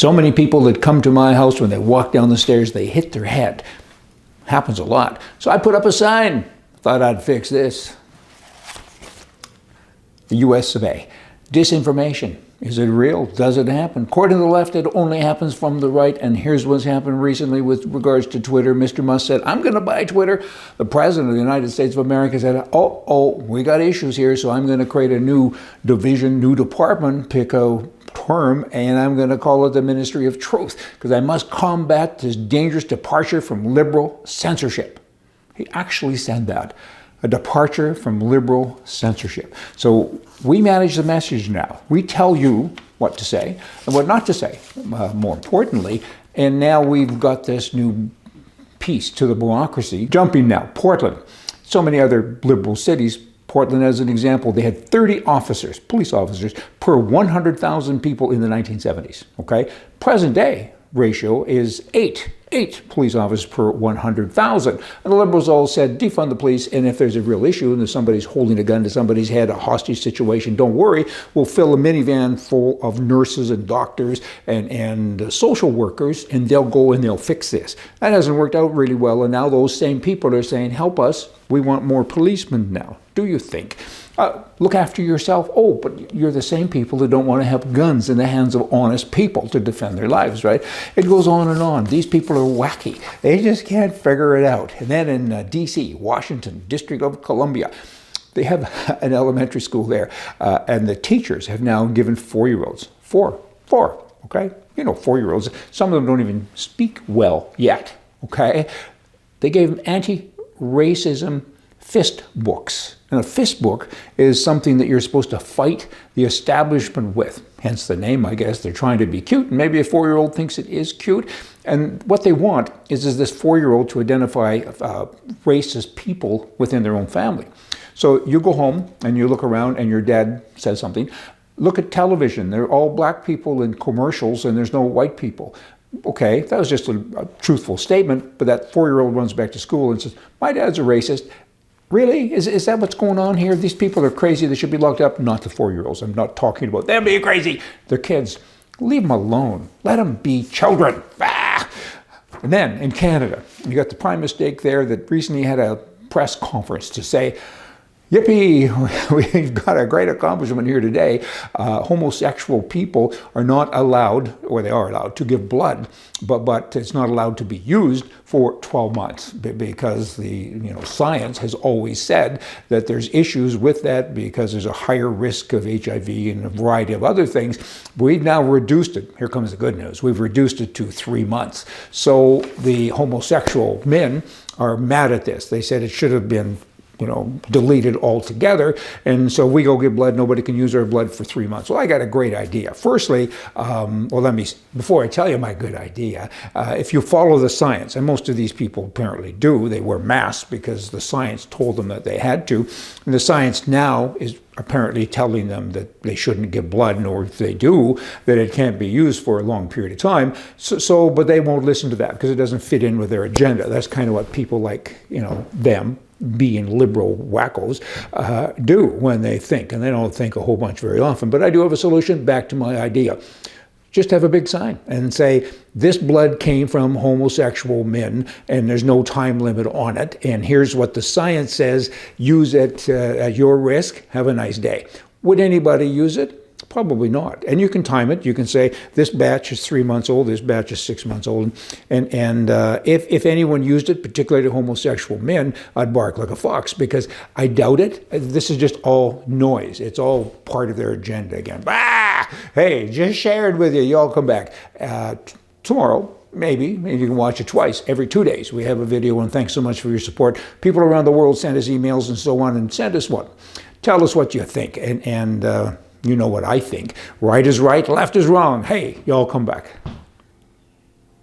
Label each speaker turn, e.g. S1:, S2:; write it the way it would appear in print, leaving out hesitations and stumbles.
S1: So many people that come to my house, when they walk down the stairs, they hit their head. Happens a lot. So I put up a sign. Thought I'd fix this. The US of A. Disinformation. Is it real? Does it happen? According to the left, it only happens from the right. And here's what's happened recently with regards to Twitter. Mr. Musk said, I'm going to buy Twitter. The president of the United States of America said, we got issues here, so I'm going to create a new division, new department, pick a term, and I'm going to call it the Ministry of Truth, because I must combat this dangerous departure from liberal censorship. He actually said that. A departure from liberal censorship. So we manage the message now. We tell you what to say and what not to say, more importantly. And now we've got this new piece to the bureaucracy. Jumping now, Portland. So many other liberal cities. Portland, as an example, they had 30 officers, police officers, per 100,000 people in the 1970s. Okay? Present day ratio is 8 police officers per 100,000. And the liberals all said, defund the police, and if there's a real issue and somebody's holding a gun to somebody's head, a hostage situation, don't worry, we'll fill a minivan full of nurses and doctors and social workers, and they'll go and they'll fix this. That hasn't worked out really well, and now those same people are saying, help us, we want more policemen now. Do you think? Look after yourself. Oh, but you're the same people that don't want to have guns in the hands of honest people to defend their lives, right? It goes on and on. These people are wacky. They just can't figure it out. And then in D.C., Washington, District of Columbia, they have an elementary school there, and the teachers have now given 4-year-olds, four, okay? You know, 4-year-olds, some of them don't even speak well yet, okay? They gave them anti-racism fist books. And a fist book is something that you're supposed to fight the establishment with. Hence the name, I guess. They're trying to be cute. And maybe a 4-year-old thinks it is cute. And what they want is this 4-year-old to identify racist people within their own family. So you go home and you look around and your dad says something. Look at television. They're all black people in commercials and there's no white people. Okay, that was just a truthful statement, but that 4-year-old runs back to school and says, my dad's a racist. Really? Is that what's going on here? These people are crazy. They should be locked up. Not the 4-year-olds. I'm not talking about them being crazy. They're kids. Leave them alone. Let them be children. Ah! And then in Canada, you got the Prime Minister there that recently had a press conference to say, yippee, we've got a great accomplishment here today. Homosexual people are not allowed, or they are allowed, to give blood, but it's not allowed to be used for 12 months because the science has always said that there's issues with that because there's a higher risk of HIV and a variety of other things. We've now reduced it. Here comes the good news. We've reduced it to 3 months. So the homosexual men are mad at this. They said it should have been deleted altogether. And so we go give blood, nobody can use our blood for 3 months. Well, I got a great idea. Firstly, before I tell you my good idea, if you follow the science, and most of these people apparently do, they wear masks because the science told them that they had to. And the science now is apparently telling them that they shouldn't give blood, nor if they do, that it can't be used for a long period of time. But they won't listen to that because it doesn't fit in with their agenda. That's kind of what people like, them, being liberal wackos, do when they think. And they don't think a whole bunch very often. But I do have a solution. Back to my idea. Just have a big sign and say, this blood came from homosexual men and there's no time limit on it. And here's what the science says. Use it at your risk. Have a nice day. Would anybody use it? Probably not. And you can time it. You can say, this batch is 3 months old, this batch is 6 months old. And if anyone used it, particularly homosexual men, I'd bark like a fox because I doubt it. This is just all noise. It's all part of their agenda again. Bah! Hey, just shared with you. You all come back. Tomorrow, maybe you can watch it twice, every 2 days. We have a video, and thanks so much for your support. People around the world send us emails and so on, and send us what? Tell us what you think. And you know what I think. Right is right, left is wrong. Hey, y'all come back.